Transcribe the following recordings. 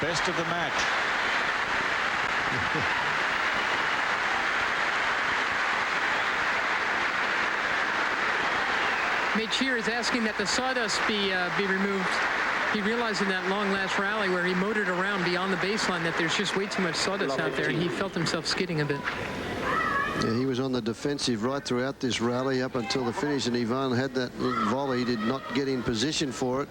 Best of the match. Mecir is asking that the sawdust be removed. He realized in that long last rally where he motored around beyond the baseline that there's just way too much sawdust out there, and he felt himself skidding a bit. Yeah, he was on the defensive right throughout this rally up until the finish, and Ivan had that volley, did not get in position for it,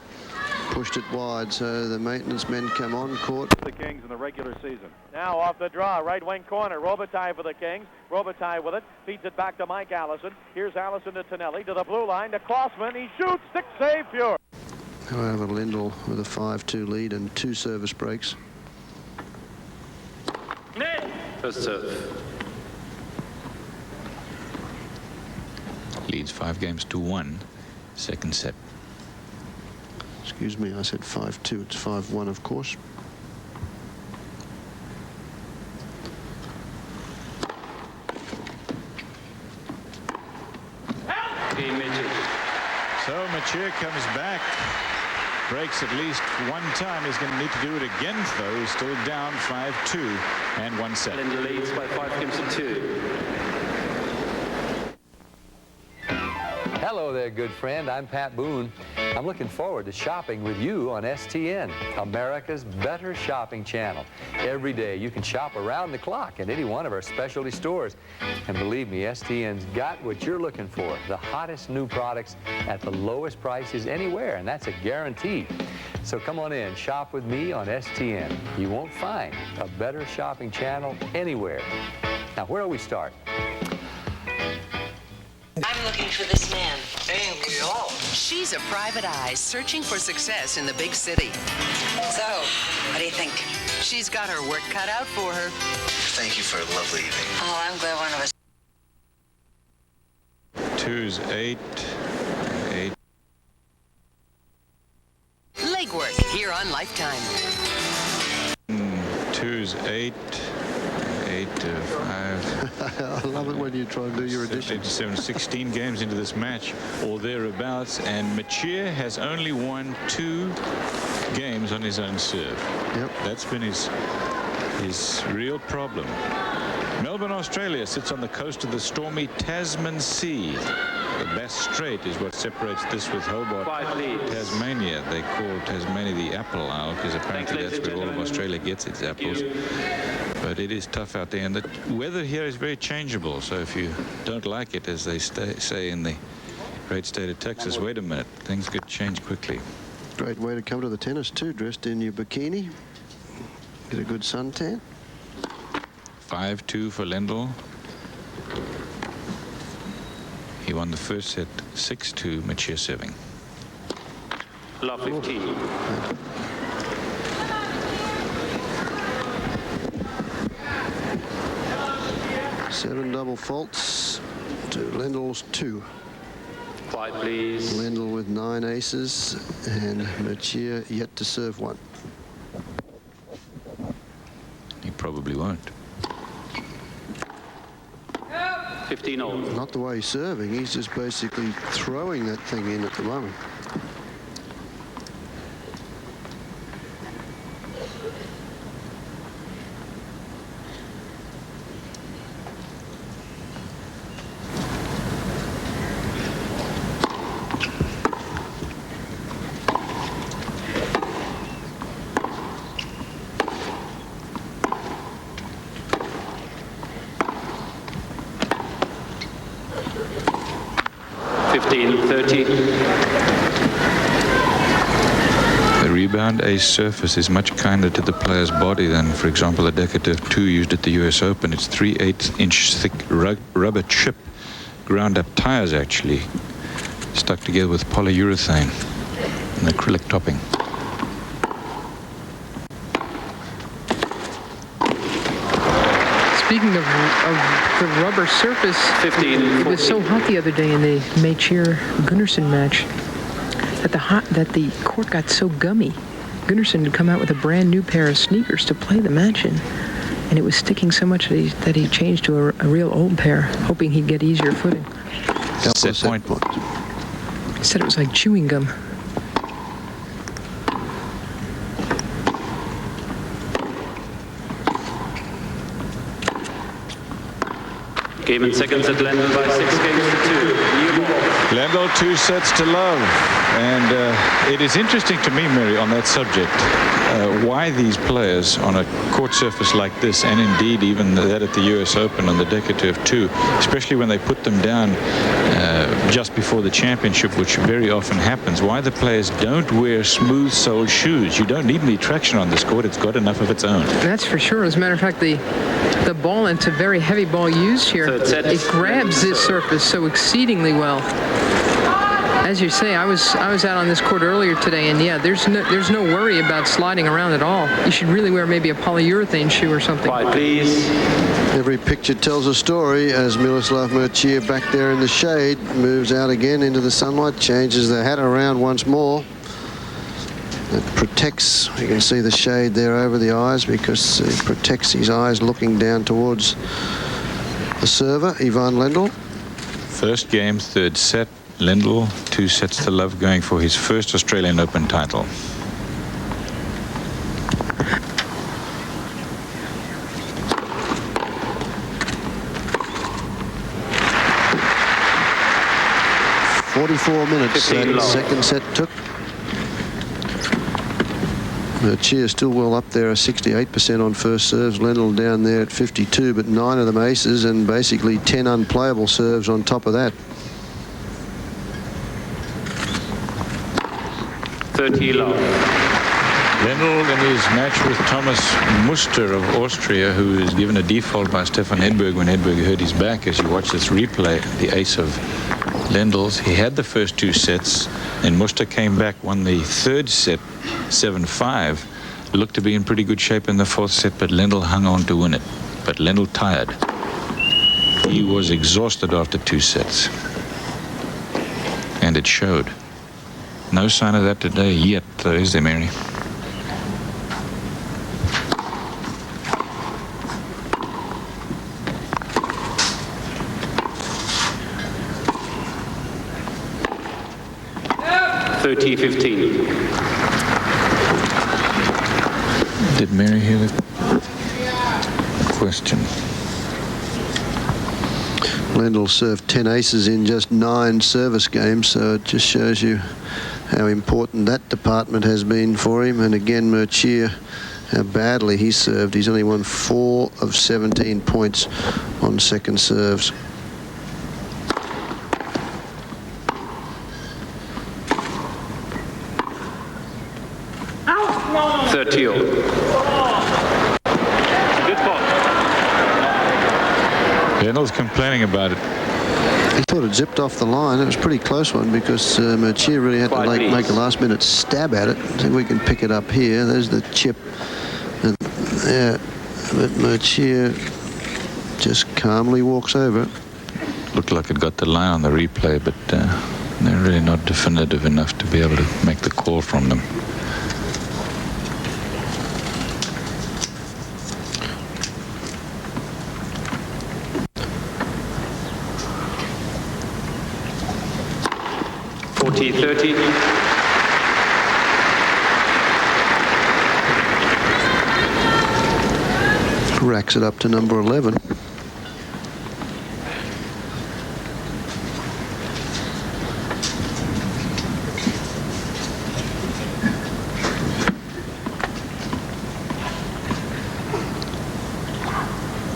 pushed it wide, so the maintenance men come on court. The Kings in the regular season. Now off the draw, right wing corner, Robitaille for the Kings. Robitaille with it, feeds it back to Mike Allison. Here's Allison to Tonelli, to the blue line, to Klossman. He shoots, stick save, pure. However, Lendl with a 5-2 lead and 2 service breaks. First serve. Leads 5 games to 1. Second set. Excuse me, I said 5-2. It's 5-1, of course. So Mecir comes back. Breaks at least one time. He's going to need to do it again, though. He's still down 5-2 and 1 set. Lendl leads by 5 games to 2. Hello there, good friend. I'm Pat Boone. I'm looking forward to shopping with you on STN, America's better shopping channel. Every day you can shop around the clock at any one of our specialty stores. And believe me, STN's got what you're looking for, the hottest new products at the lowest prices anywhere, and that's a guarantee. So come on in, shop with me on STN. You won't find a better shopping channel anywhere. Now, where do we start? I'm looking for this man. Ain't we all? She's a private eye searching for success in the big city. So, what do you think? She's got her work cut out for her. Thank you for a lovely evening. Oh, I'm glad one of us. 2's 8. 8. Legwork here on Lifetime. 2's 8. 8 to 5. I love it when you try and do your addition. 16 games into this match, or thereabouts, and Mecir has only won 2 games on his own serve. Yep. That's been his real problem. Melbourne, Australia sits on the coast of the stormy Tasman Sea. The Bass Strait is what separates this with Hobart, Tasmania. They call Tasmania the Apple Isle because apparently that's where all of Australia gets its apples. But it is tough out there, and the weather here is very changeable. So if you don't like it, as they say in the great state of Texas, wait a minute, things could change quickly. Great way to come to the tennis too, dressed in your bikini. Get a good suntan. 5-2 for Lendl. He won the first set 6-2, Mecir serving. Love 15. Seven double faults to Lendl's 2. Quiet, please. Lendl with 9 aces and Mecir yet to serve 1. He probably won't. 15 all. Not the way he's serving. He's just basically throwing that thing in at the moment. The rebound ace surface is much kinder to the player's body than, for example, the decorative 2 used at the US Open. It's 3/8-inch thick rubber chip, ground up tires actually, stuck together with polyurethane and acrylic topping. Speaking of the rubber surface, 15, it was so hot the other day in the Mecir-Gunnarsson match that the court got so gummy. Gunnarsson had come out with a brand new pair of sneakers to play the match in, and it was sticking so much that he changed to a real old pair, hoping he'd get easier footing. Set point. He said it was like chewing gum. Game in seconds at Lendl by 6 games to 2. New ball. Lendl 2 sets to love. And it is interesting to me, Mary, on that subject, why these players on a court surface like this, and indeed even that at the US Open on the decatur 2, especially when they put them down just before the championship, which very often happens, why the players don't wear smooth-soled shoes. You don't need any traction on this court. It's got enough of its own. That's for sure. As a matter of fact, the ball, and it's a very heavy ball used here, it grabs this surface so exceedingly well. As you say, I was out on this court earlier today, and yeah, there's no worry about sliding around at all. You should really wear maybe a polyurethane shoe or something. Quiet, please. Every picture tells a story as Miloslav Mecir back there in the shade moves out again into the sunlight, changes the hat around once more. It protects, you can see the shade there over the eyes because it protects his eyes looking down towards the server, Ivan Lendl. First game, third set. Lendl 2 sets to love, going for his first Australian Open title. .44 minutes that second set took. Mecir still well up there, 68% on first serves. Lendl down there at 52, but 9 of them aces and basically 10 unplayable serves on top of that. 30 love. Lendl in his match with Thomas Muster of Austria, who is given a default by Stefan Edberg when Edberg hurt his back. As you watch this replay, the ace of Lendl's, he had the first 2 sets, and Muster came back, won the third set 7-5. Looked to be in pretty good shape in the fourth set, but Lendl hung on to win it. But Lendl tired. He was exhausted after 2 sets, and it showed. No sign of that today yet, though, is there, Mary? Did Mary hear the question? Lendl served 10 aces in just 9 service games, so it just shows you how important that department has been for him. And again, Mecir, how badly he served. He's only won 4 of 17 points on second serves. Lendl's complaining about it. He thought it zipped off the line. It was a pretty close one because Mecir really had to make a last-minute stab at it. I think we can pick it up here. There's the chip. And, yeah, but Mecir just calmly walks over it. Looked like it got the line on the replay, but they're really not definitive enough to be able to make the call from them. Racks it up to number 11.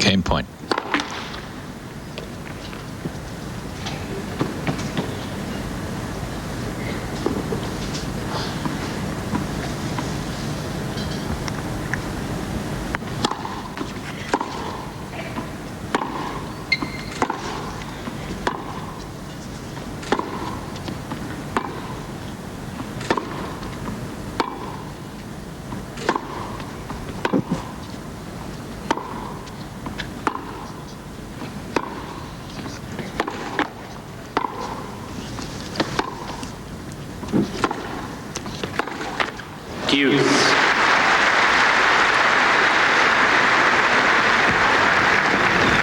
Game point.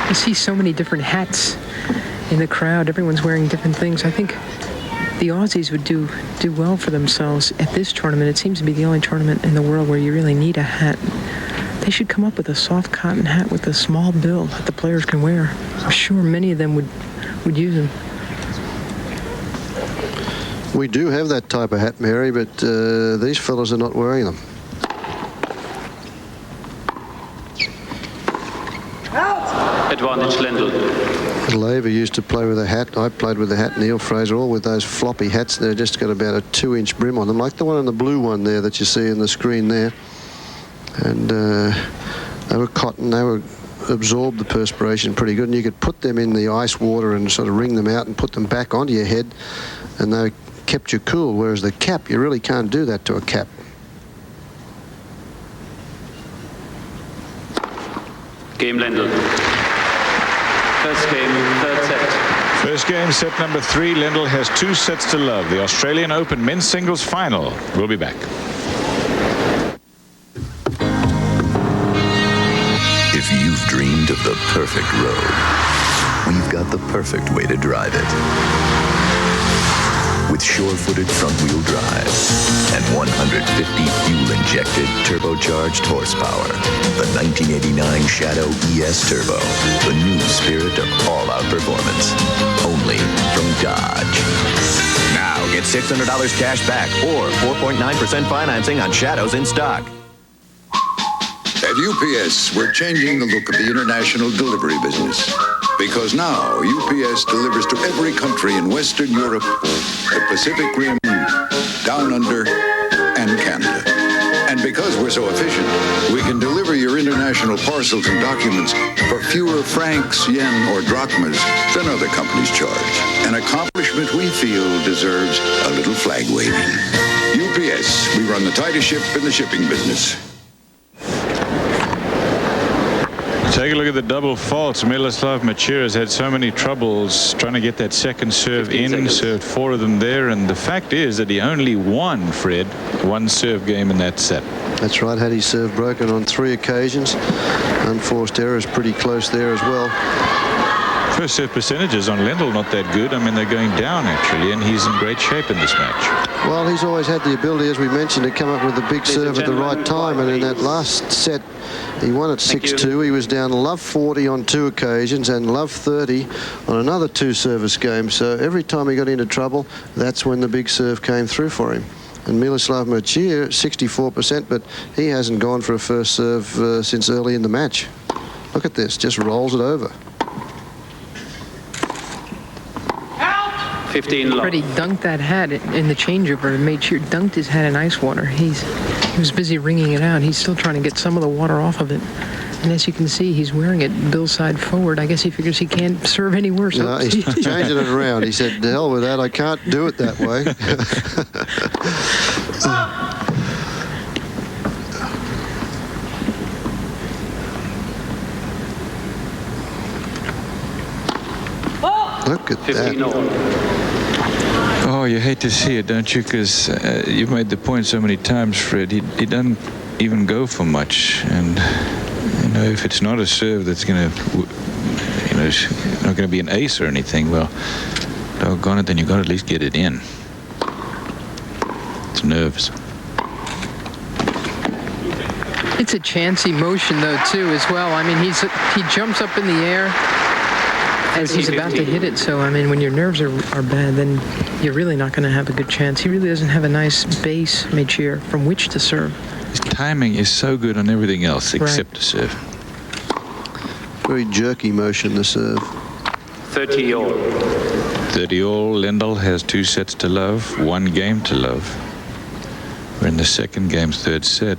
You see so many different hats in the crowd. Everyone's wearing different things. I think the Aussies would do well for themselves at this tournament. It seems to be the only tournament in the world where you really need a hat They should come up with a soft cotton hat with a small bill that the players can wear. I'm sure many of them would use them. We do have that type of hat, Mary, but these fellas are not wearing them. Advantage Lendl. Laver used to play with a hat. I played with a hat, Neil Fraser, all with those floppy hats. They've just got about a 2-inch brim on them, like the one on the blue one there that you see on the screen there. And they were cotton. They were absorbed the perspiration pretty good, and you could put them in the ice water and sort of wring them out and put them back onto your head, and they kept you cool, whereas the cap, you really can't do that to a cap. Game Lendl. First game, third set. First game, set number 3. Lendl has 2 sets to love. The Australian Open men's singles final. We'll be back. If you've dreamed of the perfect road, we've got the perfect way to drive it. With sure-footed front-wheel drive and 150 fuel-injected turbocharged horsepower, the 1989 Shadow ES Turbo, the new spirit of all-out performance, only from Dodge. Now get $600 cash back or 4.9% financing on Shadows in stock. At UPS, we're changing the look of the international delivery business. Because now, UPS delivers to every country in Western Europe, the Pacific Rim, Down Under, and Canada. And because we're so efficient, we can deliver your international parcels and documents for fewer francs, yen, or drachmas than other companies charge. An accomplishment we feel deserves a little flag waving. UPS, we run the tightest ship in the shipping business. Take a look at the double faults. Miloslav Mecir has had so many troubles trying to get that second serve in, served 4 of them there, and the fact is that he only won, Fred, 1 serve game in that set. That's right, had his serve broken on 3 occasions. Unforced errors pretty close there as well. First serve percentages on Lendl not that good. I mean, they're going down actually, and he's in great shape in this match. Well, he's always had the ability, as we mentioned, to come up with a big serve at the right time, and in that last set he won at 6-2. He was down love 40 on 2 occasions and love 30 on another 2 service games. So every time he got into trouble, that's when the big serve came through for him. And Miloslav Mecir, 64%, but he hasn't gone for a first serve since early in the match. Look at this, just rolls it over. 15 love. Freddie dunked that hat in the changeover. Mecir dunked his hat in ice water. He was busy wringing it out. He's still trying to get some of the water off of it. And as you can see, he's wearing it bill side forward. I guess he figures he can't serve any worse. No, he's changing it around. He said, "To hell with that. I can't do it that way." Look at that. Oh, you hate to see it, don't you? Because you've made the point so many times, Fred. He doesn't even go for much, and you know, if it's not a serve that's going to, you know, not going to be an ace or anything, well, doggone it, then you've got to at least get it in. It's nerves. It's a chancy motion, though, too, as well. I mean, he jumps up in the air as he's about to hit it. So, I mean, when your nerves are bad, then you're really not going to have a good chance. He really doesn't have a nice base, Mecir, from which to serve. His timing is so good on everything else except the serve. Very jerky motion, the serve. 30 all. 30 all. Lendl has 2 sets to love, 1 game to love. We're in the second game's third set.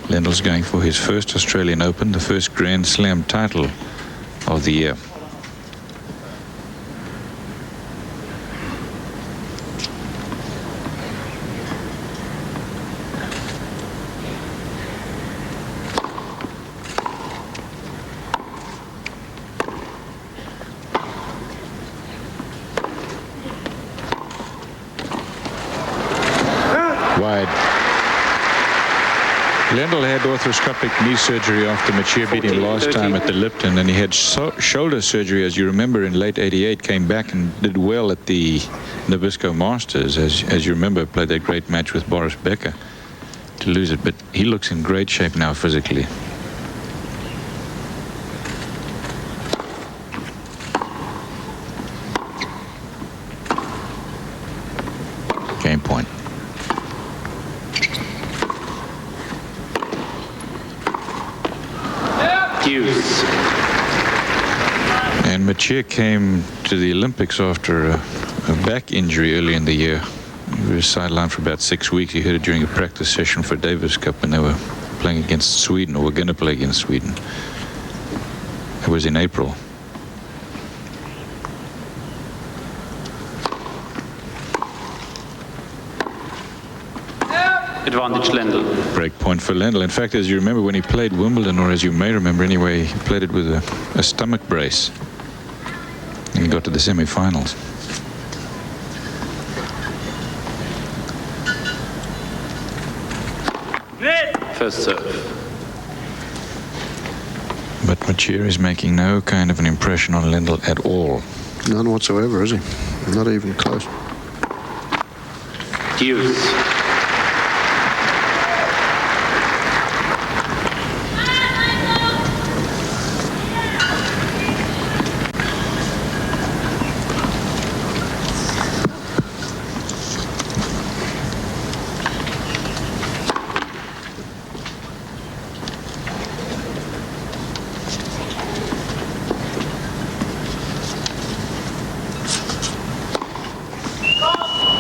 Lendl's going for his first Australian Open, the first Grand Slam title of the year. Wide. Lendl had arthroscopic knee surgery after Mecir beat him last time at the Lipton, and he had shoulder surgery, as you remember, in late '88. Came back and did well at the Nabisco Masters, as you remember, played that great match with Boris Becker to lose it. But he looks in great shape now physically. Mecir came to the Olympics after a back injury early in the year. He was sidelined for about 6 weeks. He hit it during a practice session for Davis Cup when they were playing against Sweden, or were going to play against Sweden. It was in April. Advantage Lendl. Break point for Lendl. In fact, as you remember, when he played Wimbledon, or as you may remember anyway, he played it with a stomach brace. And he got to the semi-finals. First serve. But Mecir is making no kind of an impression on Lendl at all. None whatsoever, is he? Not even close. Deuce.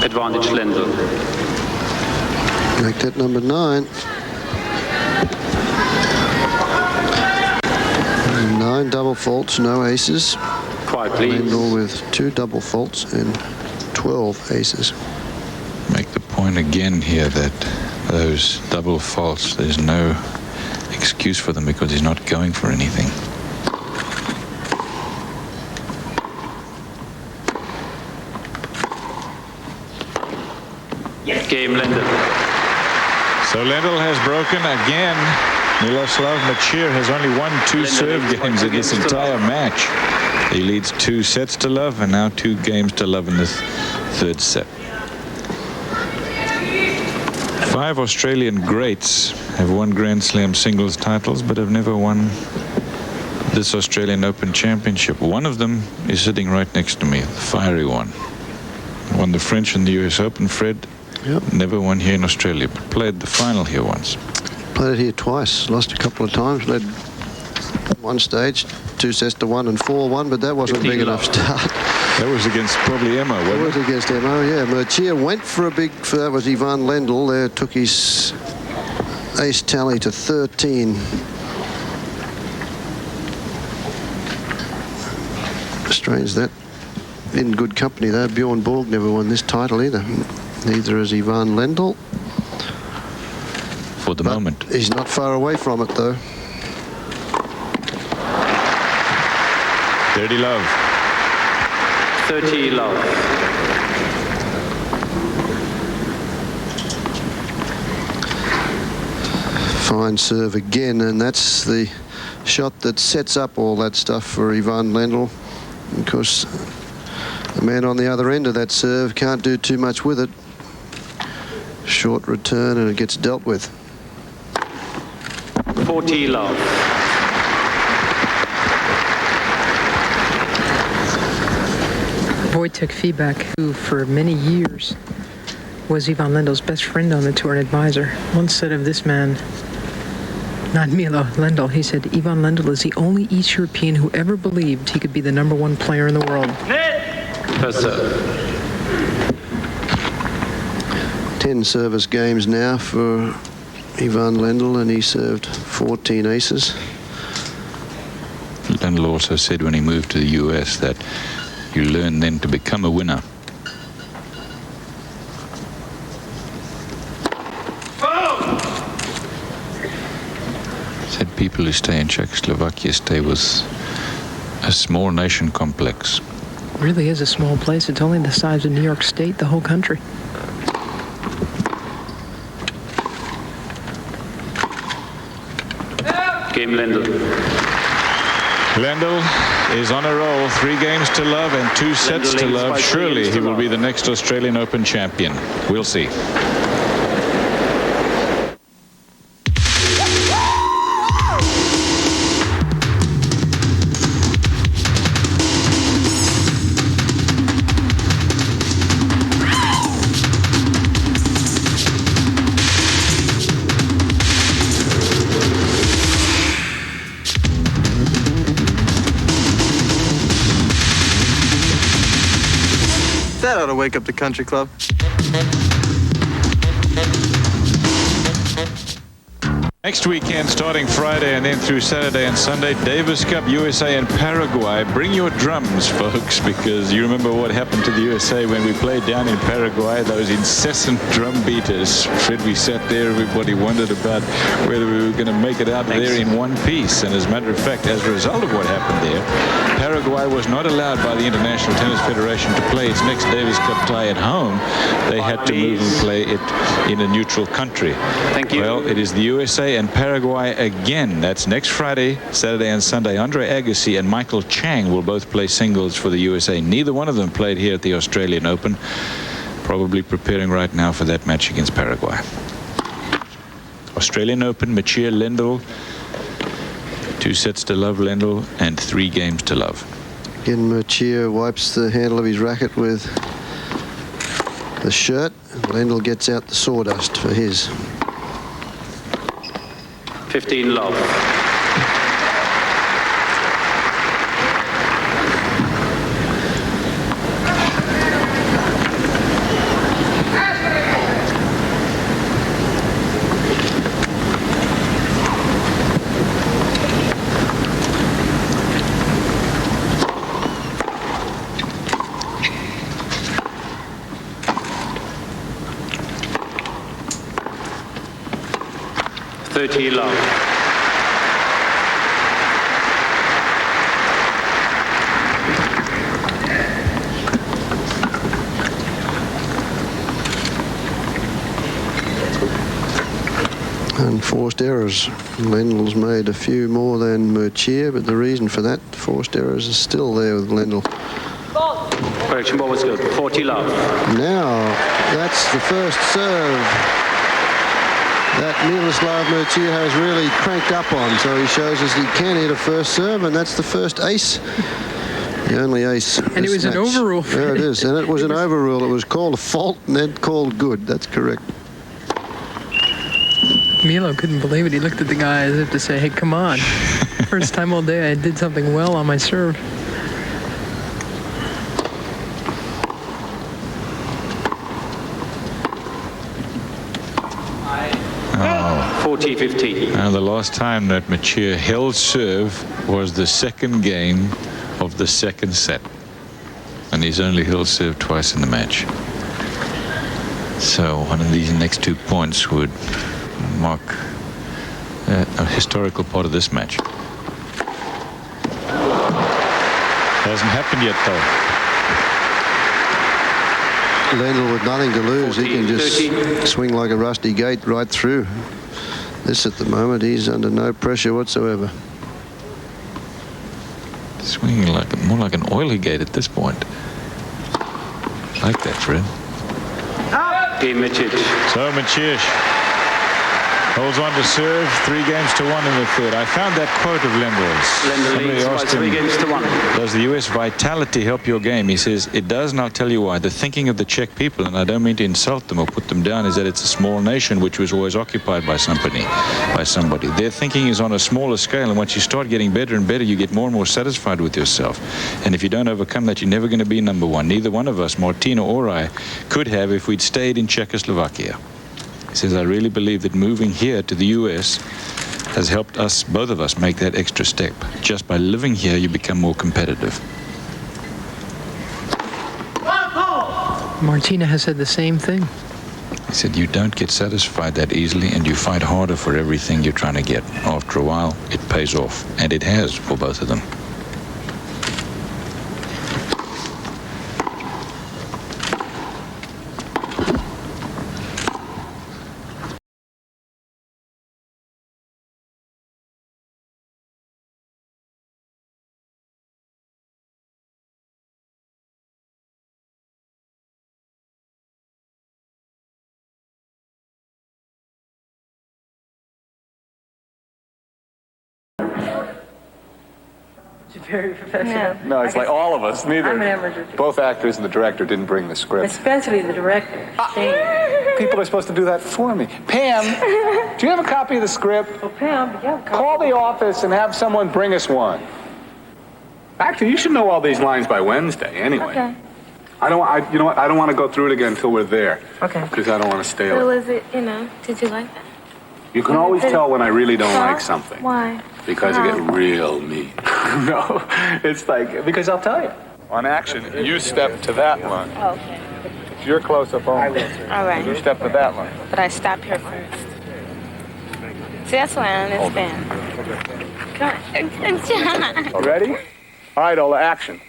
Advantage Lendl. Make that number 9. 9 double faults, no aces. Quiet, please. Lendl with 2 double faults and 12 aces. Make the point again here that those double faults, there's no excuse for them because he's not going for anything. Game Lendl. So Lendl has broken again. Miloslav Mecir has only won 2 serve games in this entire match. He leads 2 sets to love and now 2 games to love in this 3rd set. 5 Australian greats have won Grand Slam singles titles but have never won this Australian Open Championship. One of them is sitting right next to me, the fiery one. Won the French and the US Open, Fred. Yep. Never won here in Australia, but played the final here once. Played it here twice, lost a couple of times, led one stage, 2 sets to 1 and 4-1, but that wasn't a big enough start. That was against probably Emma, wasn't it? It was against Emma, yeah. Mecir went for a big, that was Ivan Lendl there, took his ace tally to 13. Strange that. In good company though, Bjorn Borg never won this title either. Neither has Ivan Lendl. For the moment. He's not far away from it though. Dirty love. 30 love. Fine serve again, and that's the shot that sets up all that stuff for Ivan Lendl. Because the man on the other end of that serve can't do too much with it. Short return and it gets dealt with. 40 love. Wojtek Fibak, who for many years was Ivan Lendl's best friend on the tour and advisor, once said of this man, not Milo Lendl, he said, Ivan Lendl is the only East European who ever believed he could be the #1 player in the world. First serve. 10 service games now for Ivan Lendl, and he served 14 aces. Lendl also said when he moved to the US that you learn then to become a winner. Said people who stay in Czechoslovakia stay with a small nation complex. It really is a small place. It's only the size of New York State, the whole country. Game Lendl. Lendl is on a roll. 3 games to love and 2 sets to love. Surely he will be the next Australian Open champion. We'll see. That ought to wake up the country club. Next weekend, starting Friday and then through Saturday and Sunday, Davis Cup, USA and Paraguay. Bring your drums, folks, because you remember what happened to the USA when we played down in Paraguay, those incessant drum beaters. Fred, we sat there, everybody wondered about whether we were going to make it out there in one piece. And as a matter of fact, as a result of what happened there, Paraguay was not allowed by the International Tennis Federation to play its next Davis Cup tie at home. They had to move and play it in a neutral country. Thank you. Well, it is the USA and Paraguay again. That's next Friday, Saturday and Sunday. Andre Agassi and Michael Chang will both play singles for the USA. Neither one of them played here at the Australian Open. Probably preparing right now for that match against Paraguay. Australian Open, Mecir, Lendl. 2 sets to love, Lendl, and 3 games to love. Again, Mecir wipes the handle of his racket with the shirt. Lendl gets out the sawdust for his. 15 love. Love. Unforced errors. Lendl's made a few more than Mecir, but the reason for that forced errors is still there with Lendl. Correction ball was good. 40 love. Now, that's the first serve that Miloslav Mecir has really cranked up on. So he shows us he can hit a first serve, and that's the first ace. The only ace. And it was an overrule. There it is. And it was an overrule. It was called a fault and then called good. That's correct. Milo couldn't believe it. He looked at the guy as if to say, hey, come on. First time all day I did something well on my serve. Oh. 40-15. Now, the last time that Mecir held serve was the second game of the second set. And he's only held serve twice in the match. So one of these next 2 points would mark a historical part of this match. Hasn't happened yet, though. Lendl with nothing to lose. 14, he can just 13. swing like a rusty gate right through. This at the moment, he's under no pressure whatsoever. Swinging more like an oily gate at this point. Like that, Fred. Game Mecic. So Mecic holds on to serve, 3 games to 1 in the third. I found that quote of Lendl's. Lendl leads by 3 games to 1. Does the U.S. vitality help your game? He says, it does, and I'll tell you why. The thinking of the Czech people, and I don't mean to insult them or put them down, is that it's a small nation which was always occupied by somebody. Their thinking is on a smaller scale, and once you start getting better and better, you get more and more satisfied with yourself. And if you don't overcome that, you're never going to be number 1. Neither one of us, Martina or I, could have if we'd stayed in Czechoslovakia. He says, I really believe that moving here to the U.S. has helped us, both of us, make that extra step. Just by living here, you become more competitive. Martina has said the same thing. He said, you don't get satisfied that easily, and you fight harder for everything you're trying to get. After a while, it pays off, and it has for both of them. Very professional. Yeah. No, it's like all of us. Neither. I'm an amateur. Both actors and the director didn't bring the script. Especially the director. People are supposed to do that for me. Pam, do you have a copy of the script? Oh, Pam, yeah. Call the office and have someone bring us one. Actually, you should know all these lines by Wednesday anyway. Okay. You know what? I don't want to go through it again until we're there. Okay. Because I don't want to stay Well, late. is it, did you like that? You can always tell when I really don't like something. Why? Because I get real mean. No, it's like, because I'll tell you. On action, you step to that line. Oh, okay. If you're close up on me, All right. you step to that line. But I stop here first. See, that's what I understand. Come on. Ready? All right, Ola, action.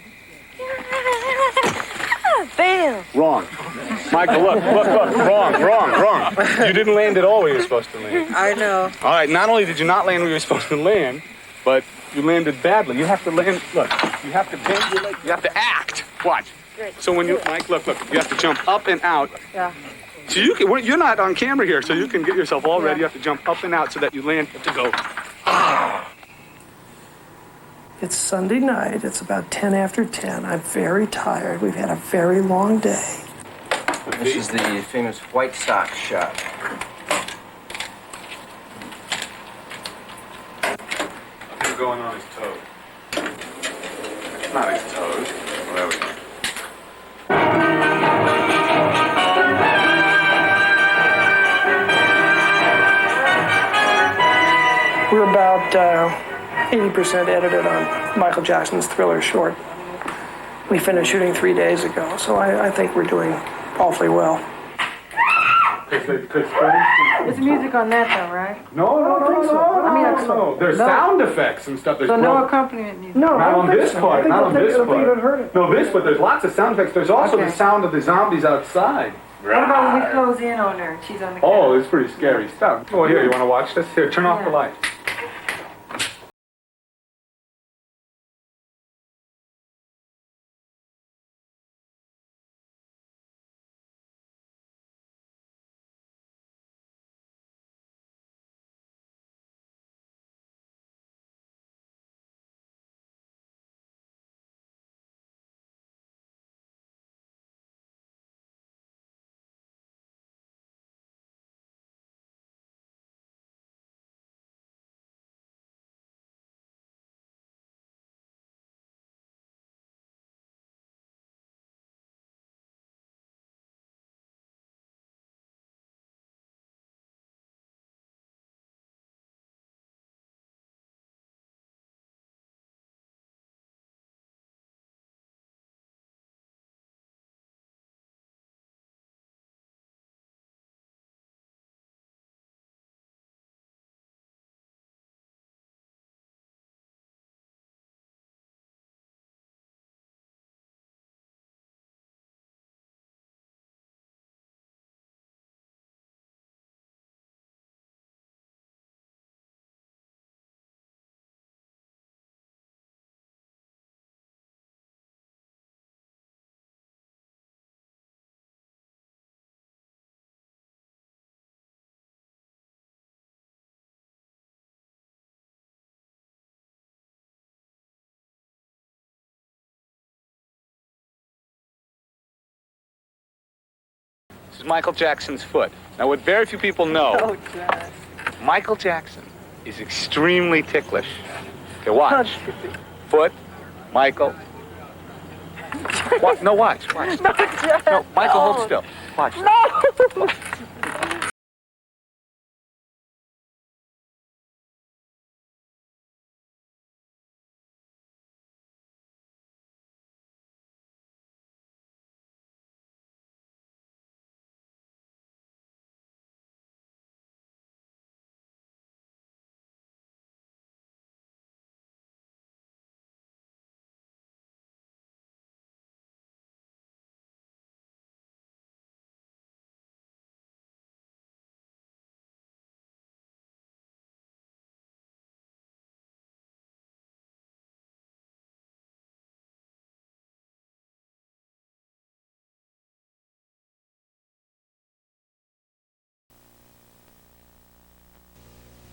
Bam. Wrong. Michael, look. Wrong. You didn't land at all where you were supposed to land. I know. All right, not only did you not land where you were supposed to land, but you landed badly. You have to land, look, you have to bend your leg, you have to act. Watch. So when you, Mike, look, you have to jump up and out. Yeah. So you're not on camera here, so you can get yourself all ready. You have to jump up and out so that you land, you have to go. It's Sunday night. It's about 10 after 10. I'm very tired. We've had a very long day. This is the famous White Sox shot. What's going on his toes? Not his toes. Whatever. We're about 80% edited on Michael Jackson's Thriller short. We finished shooting 3 days ago, so I think we're doing awfully well. There's music on that, though, right? No. No. There's sound effects and stuff. So no accompaniment music? No, Not on this part. Not on this part. Heard it. No, this, but there's lots of sound effects. There's also the sound of the zombies outside. What about when we close in on her? She's on the Oh, it's pretty scary stuff. Oh, here, you want to watch this? Here, turn off the light. This is Michael Jackson's foot. Now, what very few people know, Michael Jackson is extremely ticklish. Okay, watch. Foot, Michael. What? No, watch. No, Michael, hold still. Watch. No!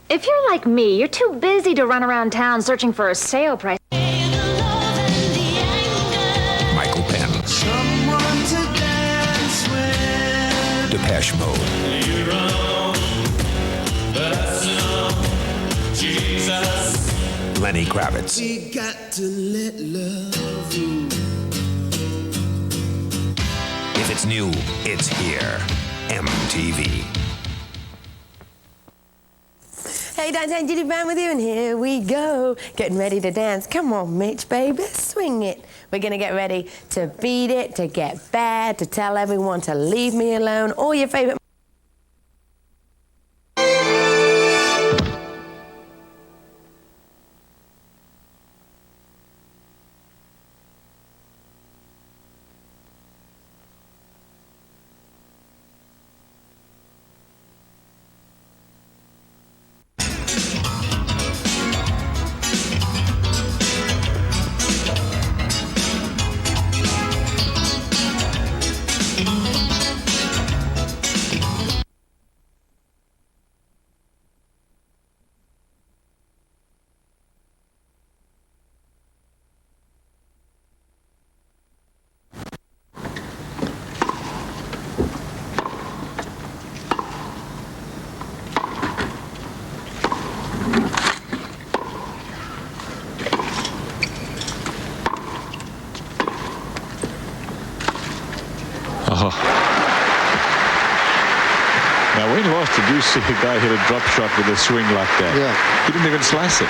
If you're like me, you're too busy to run around town searching for a sale price. Michael Penn. Depeche Mode. Lenny Kravitz. We got to let love rule. It's new. It's here. MTV. Hey, Downtown Judy Band with you, and here we go. Getting ready to dance. Come on, Mitch, baby, swing it. We're gonna get ready to beat it, to get bad, to tell everyone to leave me alone. All your favorite. Now, when last did you see a guy hit a drop shot with a swing like that? Yeah. He didn't even slice it.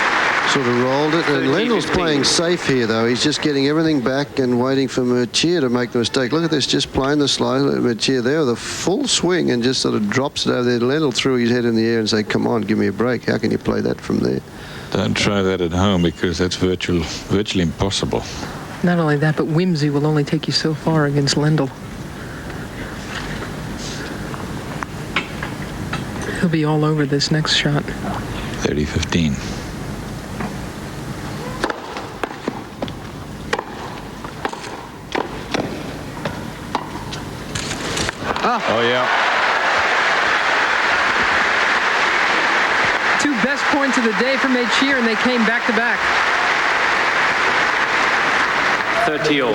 Sort of rolled it. And Lendl's playing safe here, though. He's just getting everything back and waiting for Mecir to make the mistake. Look at this, just playing the slice. Mecir there with a full swing and just sort of drops it over there. Lendl threw his head in the air and say, come on, give me a break. How can you play that from there? Don't try that at home because that's virtually impossible. Not only that, but whimsy will only take you so far against Lendl. He'll be all over this next shot. 30-15. Oh, yeah. Two best points of the day for Mecir, and they came back to back. 30-all.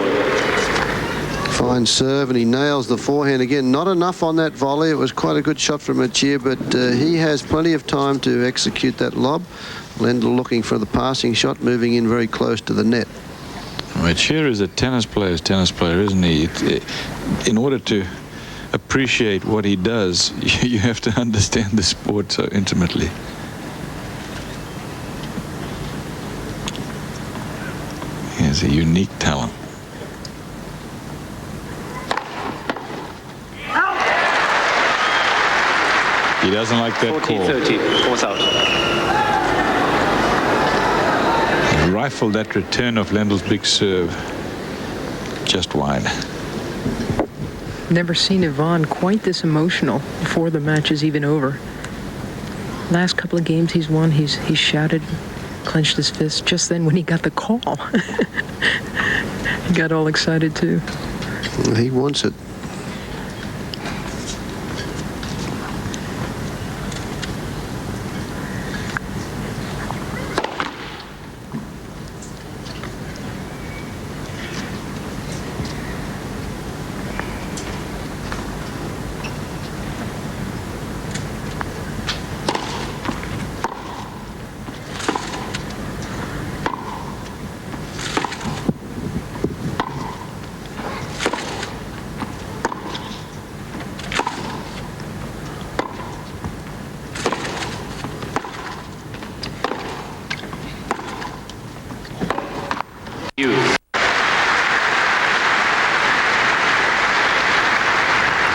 Fine serve, and he nails the forehand again. Not enough on that volley. It was quite a good shot from Mecir, but he has plenty of time to execute that lob. Lendl looking for the passing shot, moving in very close to the net. Mecir is a tennis player, isn't he? In order to appreciate what he does, you have to understand the sport so intimately. He has a unique talent. He doesn't like that 40-30, fourth out. He rifled that return of Lendl's big serve just wide. Never seen Ivan quite this emotional before the match is even over. Last couple of games he's won, he's shouted, clenched his fist. Just then when he got the call, he got all excited too. He wants it.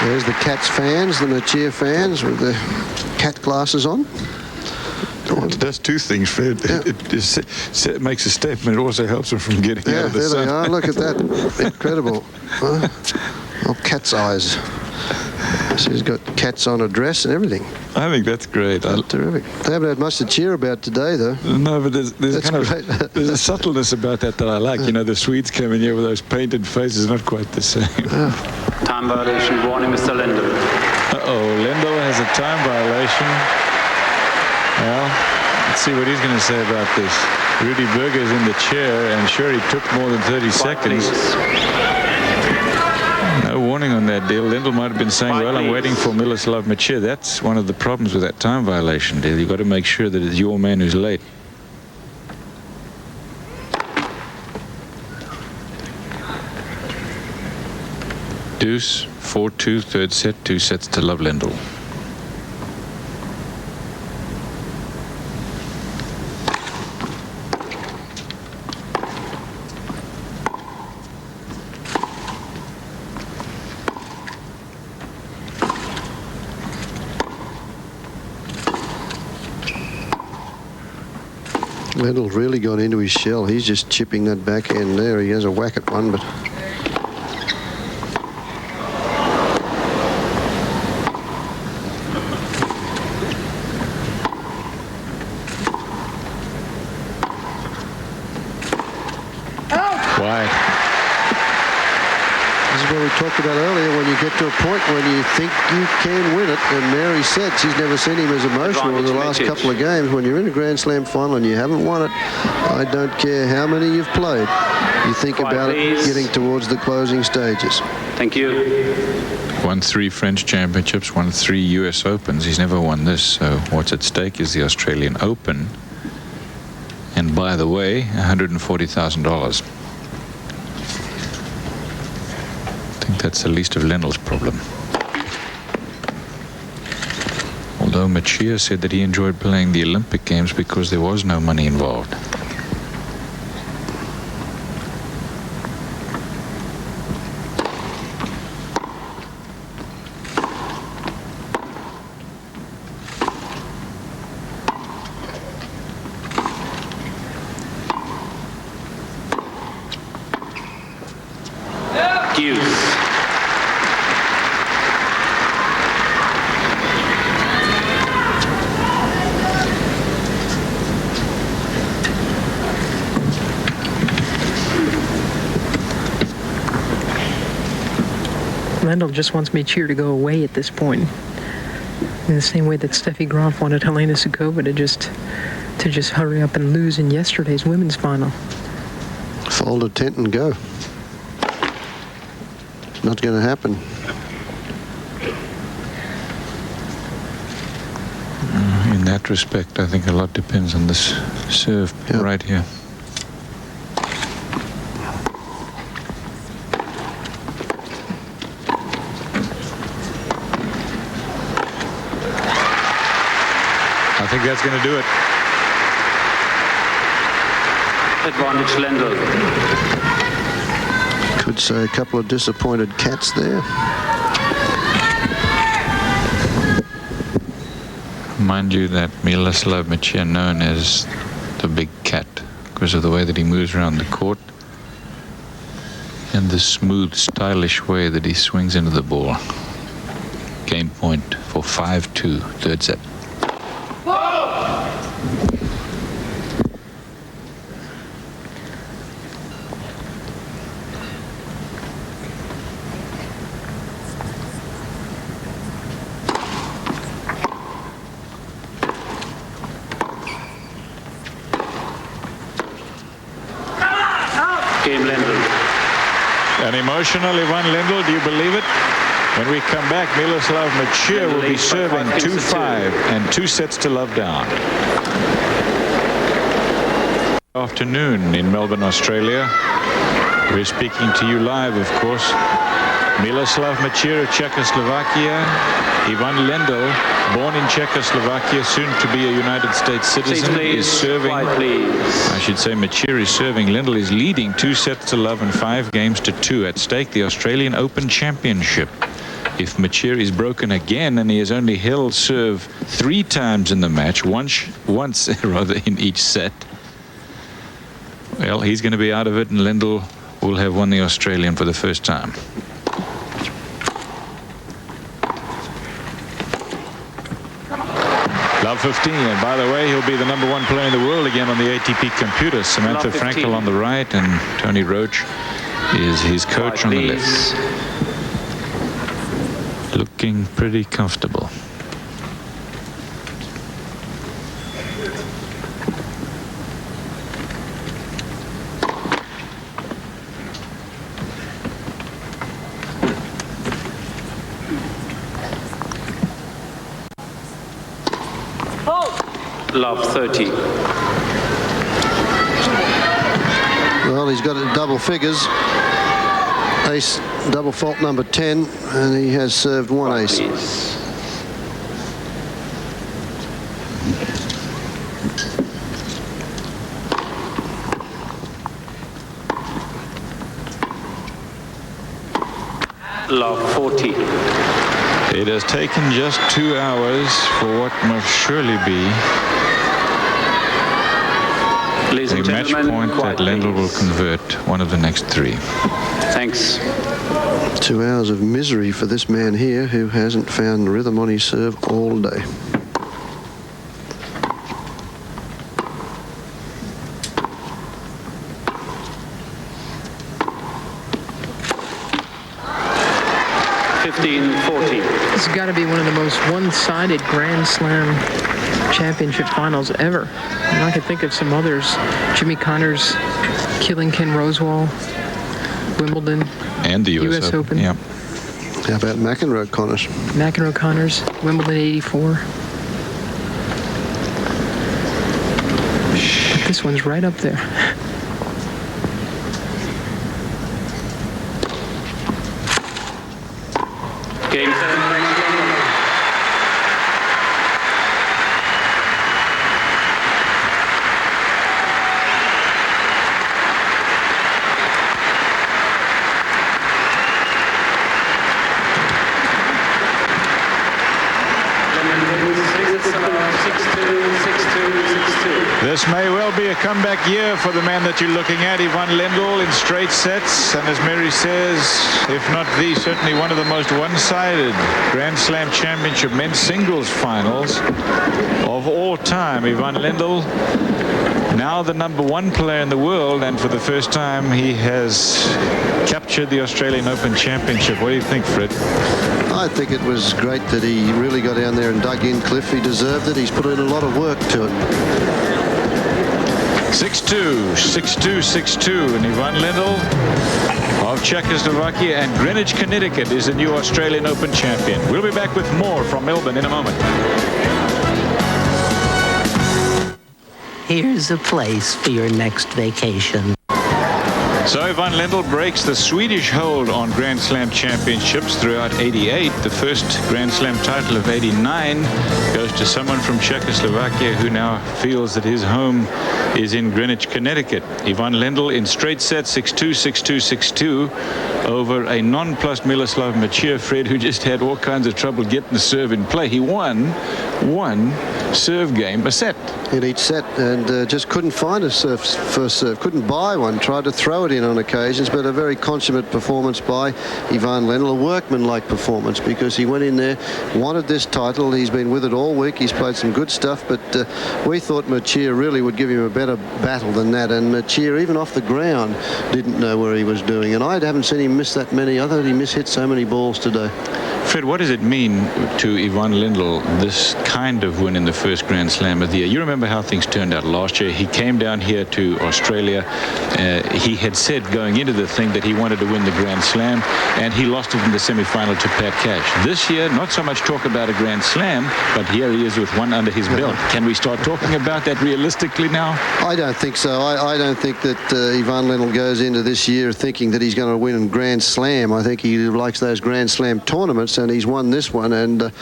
There's the Cats fans, the Mecir fans with the cat glasses on. It does two things, Fred. Yeah. It makes a statement. It also helps them from getting out of the sun. There they are. Look at that. Incredible. Well, cat's eyes. So he's got cats on a dress and everything. I think that's great. Terrific. They haven't had much to cheer about today, though. No, but there's there's a subtleness about that I like. You know, the Swedes come in here with those painted faces, not quite the same. Time violation, warning, Mr. Lendl. Uh-oh, Lendl has a time violation. Well, let's see what he's going to say about this. Rudy Berger's in the chair, and sure, he took more than 30 seconds. No warning on that deal. Lendl might have been saying, well, I'm waiting for Miloslav Mecir. That's one of the problems with that time violation deal. You've got to make sure that it's your man who's late. Deuce, 4-2, third set, 2 sets to love Lendl. Lendl's really gone into his shell. He's just chipping that backhand there. He has a whack at one, but wide. This is what we talked about earlier, when you get to a point when you think you can win it, and Mary said she's never seen him as emotional in the last couple of games. When you're in a Grand Slam final and you haven't won it, I don't care how many you've played, you think about it getting towards the closing stages. Thank you. Won 3 French championships, won 3 US Opens. He's never won this, so what's at stake is the Australian Open. And by the way, $140,000. I think that's the least of Lendl's problem. Although Mecir said that he enjoyed playing the Olympic Games because there was no money involved. Lendl just wants Mecir to go away at this point. In the same way that Steffi Graf wanted Helena Suková to just hurry up and lose in yesterday's women's final. Fold a tent and go. Not going to happen. In that respect, I think a lot depends on this serve right here. I think that's going to do it. Advantage Lendl. Could say a couple of disappointed cats there. Mind you that Miloslav Mecir, known as the big cat because of the way that he moves around the court and the smooth, stylish way that he swings into the ball. Game point for 5-2, third set. Game Lendl. An emotional Ivan Lendl, do you believe it? When we come back, Miloslav Mecir will be serving 2-5 and 2 sets to love down. Afternoon in Melbourne, Australia. We're speaking to you live, of course. Miloslav Mecir of Czechoslovakia. Ivan Lendl, born in Czechoslovakia, soon to be a United States citizen, is serving. I should say Mecir is serving. Lendl is leading 2 sets to love and 5 games to 2. At stake, the Australian Open Championship. If Mecir is broken again, and he has only held serve 3 times in the match, once rather in each set, well, he's going to be out of it, and Lendl will have won the Australian for the first time. Love 15, and by the way, he'll be the #1 player in the world again on the ATP computer. Samantha Frankel on the right, and Tony Roach is his coach on the left. Looking pretty comfortable. Love 30. Well, he's got it in double figures. Ace double fault number 10, and he has served one ace. Love 40. It has taken just 2 hours for what must surely be a match point that Lendl will convert one of the next 3. Thanks. 2 hours of misery for this man here who hasn't found rhythm on his serve all day. This has got to be one of the most one-sided Grand Slam championship finals ever. And I could think of some others. Jimmy Connors killing Ken Rosewall, Wimbledon, and the U.S. Open. Yep. How about McEnroe Connors? McEnroe Connors, Wimbledon 84. But this one's right up there. Game 7. This may well be a comeback year for the man that you're looking at, Ivan Lendl, in straight sets. And as Mary says, if not the, certainly one of the most one-sided Grand Slam Championship men's singles finals of all time. Ivan Lendl, now the #1 player in the world, and for the first time he has captured the Australian Open Championship. What do you think, Fred? I think it was great that he really got down there and dug in, Cliff. He deserved it. He's put in a lot of work to it. 6-2, 6-2, 6-2, and Ivan Lendl of Czechoslovakia and Greenwich, Connecticut is the new Australian Open champion. We'll be back with more from Melbourne in a moment. Here's a place for your next vacation. So Ivan Lendl breaks the Swedish hold on Grand Slam championships throughout '88. The first Grand Slam title of '89 goes to someone from Czechoslovakia who now feels that his home is in Greenwich, Connecticut. Ivan Lendl in straight sets, 6-2, 6-2, 6-2 over a nonplussed Miloslav Mecir, Fred, who just had all kinds of trouble getting the serve in play. He won one serve game a set. In each set, and just couldn't find a first serve, couldn't buy one, tried to throw it in on occasions, but a very consummate performance by Ivan Lendl, a workman-like performance, because he went in there, wanted this title. He's been with it all week. He's played some good stuff, but we thought Mecir really would give him a better battle than that, and Mecir, even off the ground, didn't know where he was doing, and I haven't seen him miss that many. I thought he mishit so many balls today. Fred, what does it mean to Ivan Lendl, this kind of win in the first Grand Slam of the year? You remember how things turned out last year. He came down here to Australia. He had said going into the thing that he wanted to win the Grand Slam, and he lost it in the semi-final to Pat Cash. This year, not so much talk about a Grand Slam, but here he is with one under his belt. Can we start talking about that realistically now? I don't think so. I don't think that Ivan Lendl goes into this year thinking that he's going to win a Grand Slam. I think he likes those Grand Slam tournaments, and he's won this one, and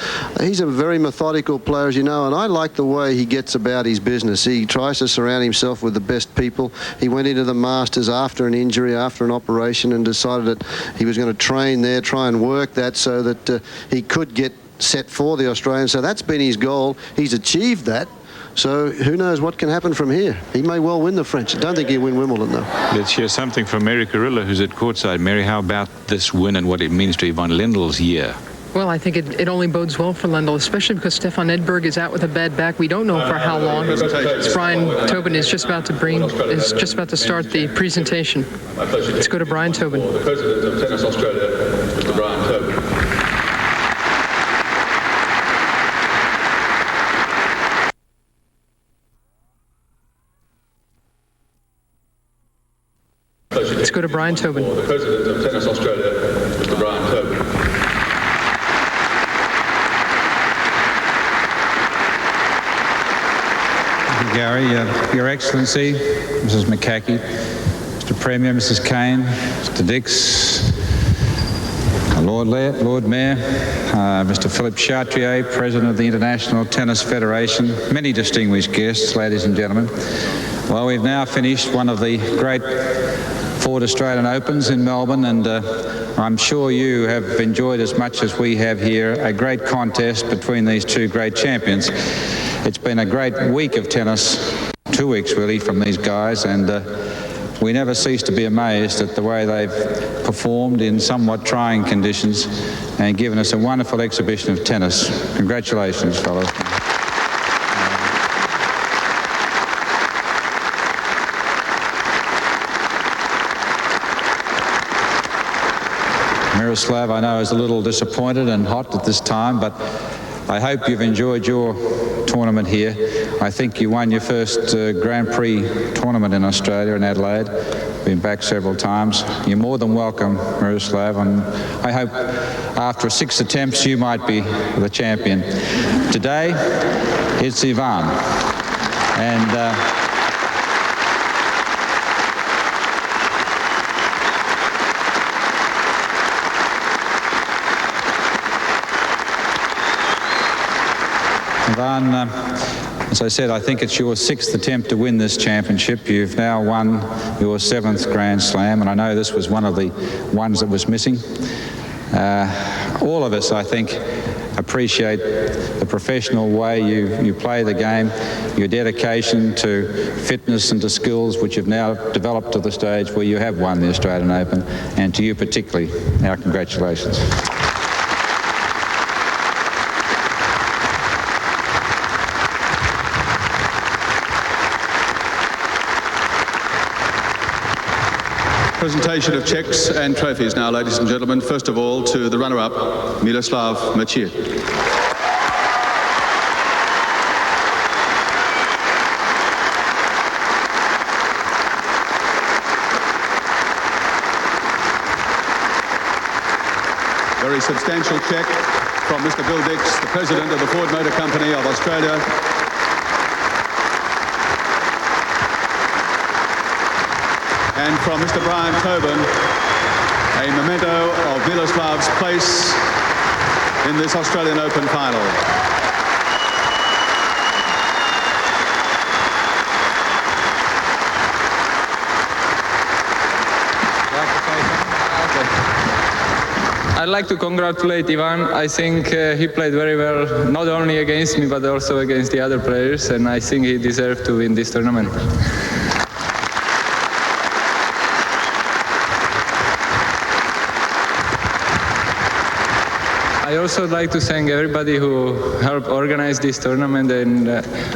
he's a very methodical player, as you know, and I like the way he gets about his business. He tries to surround himself with the best people. He went into the Masters after an injury, after an operation, and decided that he was going to train there, try and work that so that he could get set for the Australians. So that's been his goal. He's achieved that. So who knows what can happen from here. He may well win the French. I don't think he'll win Wimbledon, though. Let's hear something from Mary Carrillo, who's at courtside. Mary, how about this win and what it means to Ivan Lendl's year? Well, I think it only bodes well for Lendl, especially because Stefan Edberg is out with a bad back. We don't know for how long. Brian Tobin is just about to start the presentation. Let's go to Brian Tobin. The President of Tennis Australia, Mr. Brian Tobin. Let's go to Brian Tobin. The President of Tennis Australia, Mr. Brian Tobin. Gary, Your Excellency, Mrs. McCackey, Mr. Premier, Mrs. Kane, Mr. Dix, Lord Mayor, Mr. Philippe Chartrier, President of the International Tennis Federation, many distinguished guests, ladies and gentlemen. Well, we've now finished one of the great Ford Australian Opens in Melbourne, and I'm sure you have enjoyed as much as we have here a great contest between these two great champions. It's been a great week of tennis, 2 weeks really, from these guys, and we never cease to be amazed at the way they've performed in somewhat trying conditions and given us a wonderful exhibition of tennis. Congratulations, fellows. Miroslav, I know, is a little disappointed and hot at this time, but I hope you've enjoyed your tournament here. I think you won your first Grand Prix tournament in Australia, in Adelaide. Been back several times. You're more than welcome, Miroslav, and I hope after 6 attempts you might be the champion. Today, it's Ivan. And Ivan, as I said, I think it's your 6th attempt to win this championship. You've now won your 7th Grand Slam, and I know this was one of the ones that was missing. All of us, I think, appreciate the professional way you play the game, your dedication to fitness and to skills which have now developed to the stage where you have won the Australian Open, and to you particularly, our congratulations. Presentation of cheques and trophies now, ladies and gentlemen. First of all, to the runner-up, Miloslav Mecir. Very substantial cheque from Mr. Bill Dix, the President of the Ford Motor Company of Australia. And from Mr. Brian Tobin, a memento of Miloslav's place in this Australian Open final. I'd like to congratulate Ivan. I think he played very well, not only against me, but also against the other players, and I think he deserved to win this tournament. I also like to thank everybody who helped organize this tournament and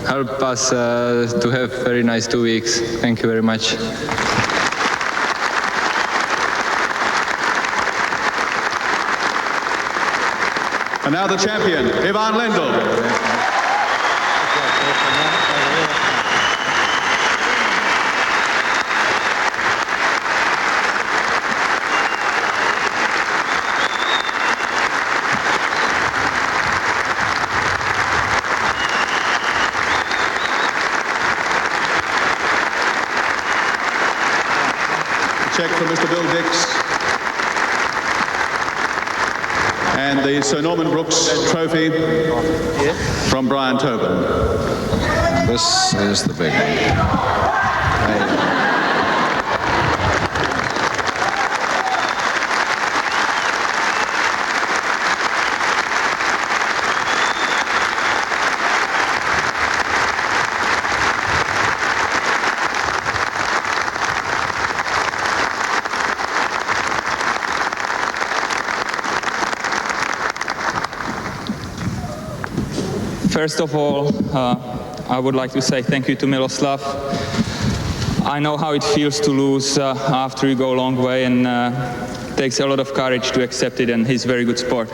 help us to have very nice 2 weeks. Thank you very much. And now the champion, Ivan Lendl. Check from Mr. Bill Dix. And the Sir Norman Brooks trophy from Brian Tobin. This is the big one. First of all, I would like to say thank you to Miloslav. I know how it feels to lose after you go a long way, and it takes a lot of courage to accept it, and he's a very good sport.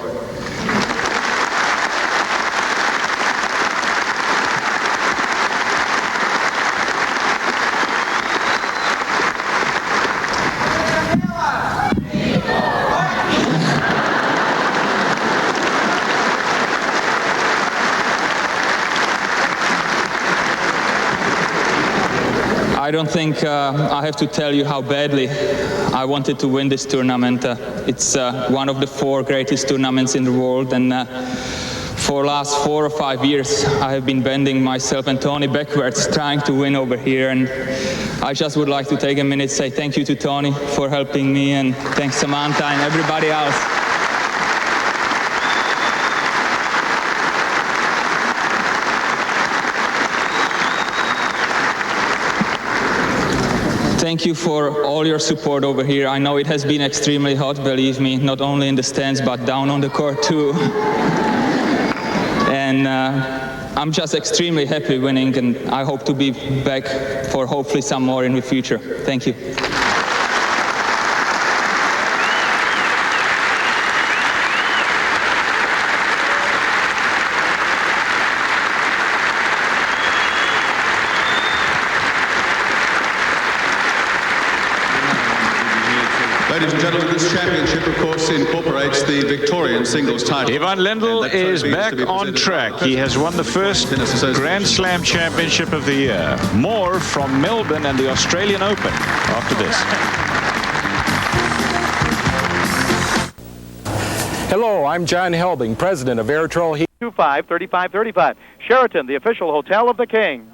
I don't think I have to tell you how badly I wanted to win this tournament. It's one of the 4 greatest tournaments in the world, and for the last 4 or 5 years I have been bending myself and Tony backwards trying to win over here, and I just would like to take a minute to say thank you to Tony for helping me, and thanks Samantha and everybody else. Thank you for all your support over here. I know it has been extremely hot, believe me, not only in the stands but down on the court too. And I'm just extremely happy winning, and I hope to be back for hopefully some more in the future. Thank you. Ladies and gentlemen, this championship, of course, incorporates the Victorian singles title. Ivan Lendl is back on track. He has won the first Grand Slam championship of the year. More from Melbourne and the Australian Open after this. Hello, I'm John Helbing, president of Airtrol Heat. 25-35-35. Sheraton, the official hotel of the King.